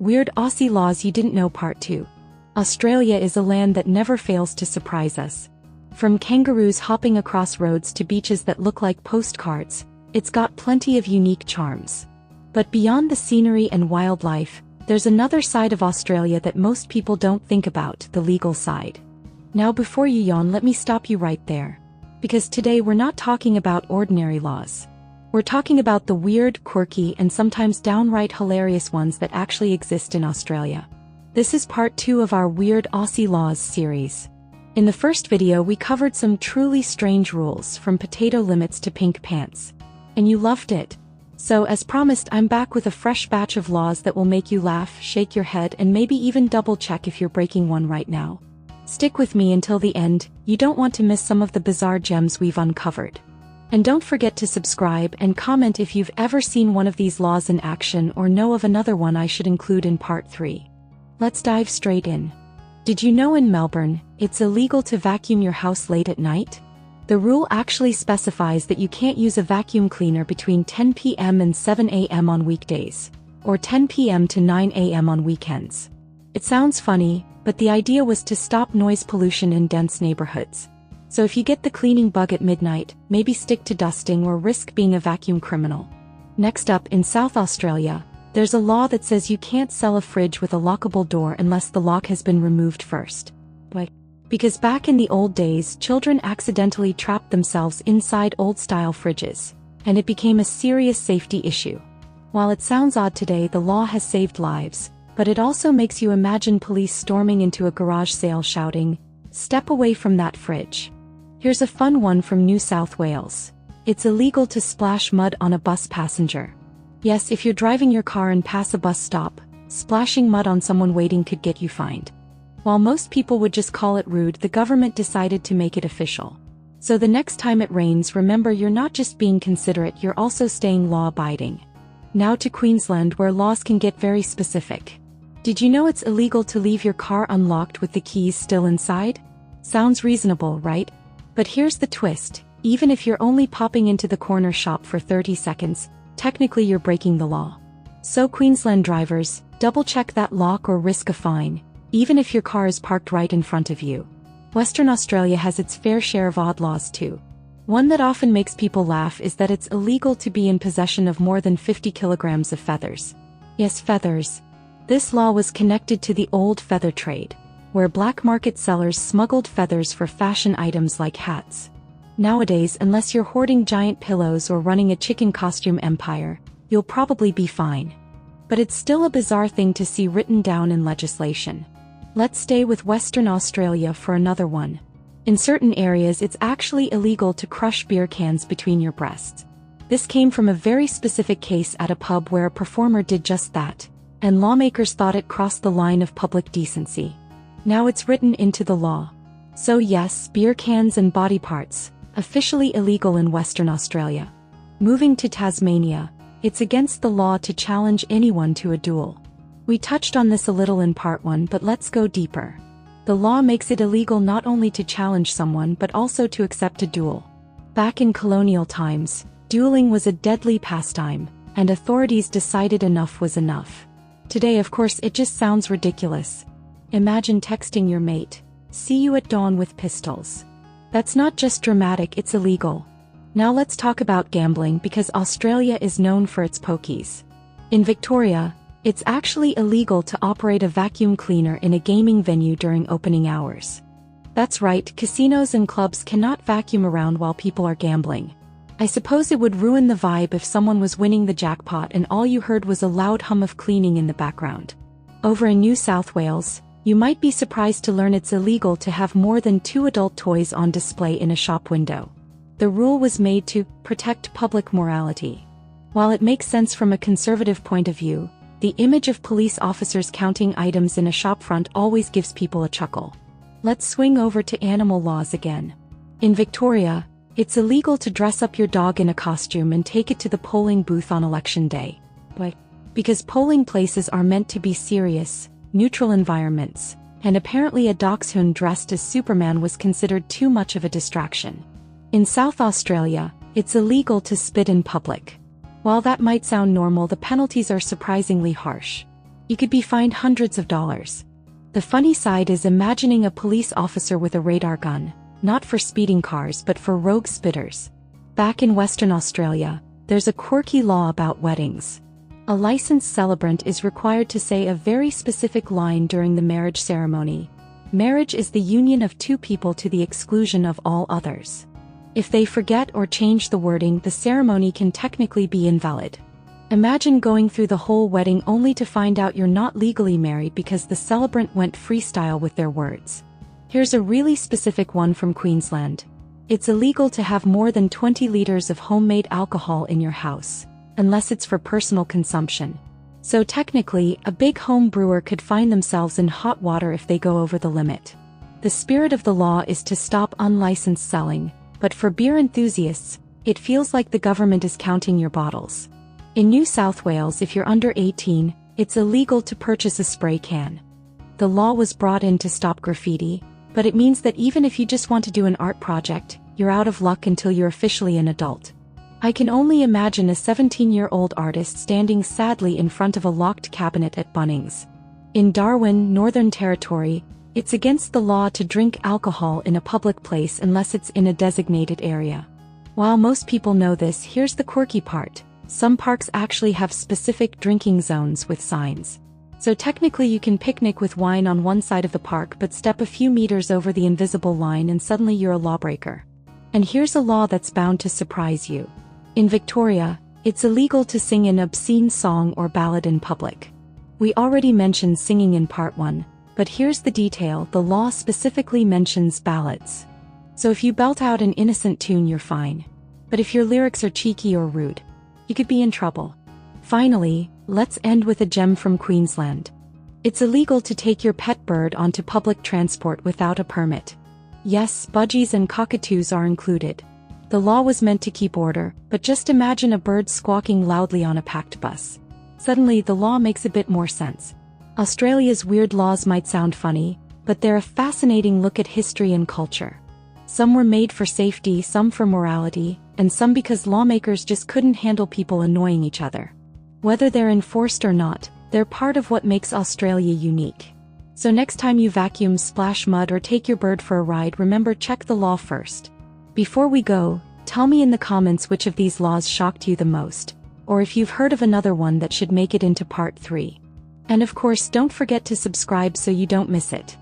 Weird Aussie Laws You Didn't Know Part 2. Australia is a land that never fails to surprise us. From kangaroos hopping across roads to beaches that look like postcards, it's got plenty of unique charms. But beyond the scenery and wildlife, there's another side of Australia that most people don't think about, the legal side. Now before you yawn, let me stop you right there. Because today we're not talking about ordinary laws. We're talking about the weird, quirky, and sometimes downright hilarious ones that actually exist in Australia. This is part 2 of our Weird Aussie Laws series. In the first video we covered some truly strange rules, from potato limits to pink pants. And you loved it. So as promised, I'm back with a fresh batch of laws that will make you laugh, shake your head, and maybe even double-check if you're breaking one right now. Stick with me until the end, you don't want to miss some of the bizarre gems we've uncovered. And don't forget to subscribe and comment if you've ever seen one of these laws in action or know of another one I should include in part 3. Let's dive straight in. Did you know in Melbourne, it's illegal to vacuum your house late at night? The rule actually specifies that you can't use a vacuum cleaner between 10 p.m. and 7 a.m. on weekdays, or 10 p.m. to 9 a.m. on weekends. It sounds funny, but the idea was to stop noise pollution in dense neighborhoods. So if you get the cleaning bug at midnight, maybe stick to dusting or risk being a vacuum criminal. Next up, in South Australia, there's a law that says you can't sell a fridge with a lockable door unless the lock has been removed first. Why? Because back in the old days, children accidentally trapped themselves inside old-style fridges, and it became a serious safety issue. While it sounds odd today, the law has saved lives, but it also makes you imagine police storming into a garage sale shouting, "Step away from that fridge." Here's a fun one from New South Wales. It's illegal to splash mud on a bus passenger. Yes, if you're driving your car and pass a bus stop, splashing mud on someone waiting could get you fined. While most people would just call it rude, the government decided to make it official. So the next time it rains, remember, you're not just being considerate, you're also staying law-abiding. Now to Queensland, where laws can get very specific. Did you know it's illegal to leave your car unlocked with the keys still inside? Sounds reasonable, right? But here's the twist: even if you're only popping into the corner shop for 30 seconds, technically you're breaking the law. So Queensland drivers, double-check that lock or risk a fine, even if your car is parked right in front of you. Western Australia has its fair share of odd laws too. One that often makes people laugh is that it's illegal to be in possession of more than 50 kilograms of feathers. Yes, feathers. This law was connected to the old feather trade, where black market sellers smuggled feathers for fashion items like hats. Nowadays, unless you're hoarding giant pillows or running a chicken costume empire, you'll probably be fine. But it's still a bizarre thing to see written down in legislation. Let's stay with Western Australia for another one. In certain areas, it's actually illegal to crush beer cans between your breasts. This came from a very specific case at a pub where a performer did just that, and lawmakers thought it crossed the line of public decency. Now it's written into the law. So yes, beer cans and body parts, officially illegal in Western Australia. Moving to Tasmania, it's against the law to challenge anyone to a duel. We touched on this a little in part 1, but let's go deeper. The law makes it illegal not only to challenge someone but also to accept a duel. Back in colonial times, dueling was a deadly pastime, and authorities decided enough was enough. Today, of course, it just sounds ridiculous. Imagine texting your mate, "See you at dawn," with pistols. That's not just dramatic, it's illegal. Now let's talk about gambling, because Australia is known for its pokies. In Victoria, it's actually illegal to operate a vacuum cleaner in a gaming venue during opening hours. That's right, casinos and clubs cannot vacuum around while people are gambling. I suppose it would ruin the vibe if someone was winning the jackpot and all you heard was a loud hum of cleaning in the background. Over in New South Wales, you might be surprised to learn it's illegal to have more than 2 adult toys on display in a shop window. The rule was made to protect public morality. While it makes sense from a conservative point of view, the image of police officers counting items in a shop front always gives people a chuckle. Let's swing over to animal laws again. In Victoria, it's illegal to dress up your dog in a costume and take it to the polling booth on election day. Why? Because polling places are meant to be serious, neutral environments, and apparently a dachshund dressed as Superman was considered too much of a distraction. In South Australia, it's illegal to spit in public. While that might sound normal, the penalties are surprisingly harsh. You could be fined hundreds of dollars. The funny side is imagining a police officer with a radar gun, not for speeding cars but for rogue spitters. Back in Western Australia, there's a quirky law about weddings. A licensed celebrant is required to say a very specific line during the marriage ceremony. Marriage is the union of two people to the exclusion of all others. If they forget or change the wording, the ceremony can technically be invalid. Imagine going through the whole wedding only to find out you're not legally married because the celebrant went freestyle with their words. Here's a really specific one from Queensland. It's illegal to have more than 20 liters of homemade alcohol in your house, unless it's for personal consumption. So technically, a big home brewer could find themselves in hot water if they go over the limit. The spirit of the law is to stop unlicensed selling, but for beer enthusiasts, it feels like the government is counting your bottles. In New South Wales, if you're under 18, it's illegal to purchase a spray can. The law was brought in to stop graffiti, but it means that even if you just want to do an art project, you're out of luck until you're officially an adult. I can only imagine a 17-year-old artist standing sadly in front of a locked cabinet at Bunnings. In Darwin, Northern Territory, it's against the law to drink alcohol in a public place unless it's in a designated area. While most people know this, here's the quirky part. Some parks actually have specific drinking zones with signs. So technically you can picnic with wine on one side of the park but step a few meters over the invisible line and suddenly you're a lawbreaker. And here's a law that's bound to surprise you. In Victoria, it's illegal to sing an obscene song or ballad in public. We already mentioned singing in part 1, but here's the detail: the law specifically mentions ballads. So if you belt out an innocent tune, you're fine. But if your lyrics are cheeky or rude, you could be in trouble. Finally, let's end with a gem from Queensland. It's illegal to take your pet bird onto public transport without a permit. Yes, budgies and cockatoos are included. The law was meant to keep order, but just imagine a bird squawking loudly on a packed bus. Suddenly the law makes a bit more sense. Australia's weird laws might sound funny, but they're a fascinating look at history and culture. Some were made for safety, some for morality, and some because lawmakers just couldn't handle people annoying each other. Whether they're enforced or not, they're part of what makes Australia unique. So next time you vacuum, splash mud, or take your bird for a ride, remember, check the law first. Before we go, tell me in the comments which of these laws shocked you the most, or if you've heard of another one that should make it into part 3. And of course, don't forget to subscribe so you don't miss it.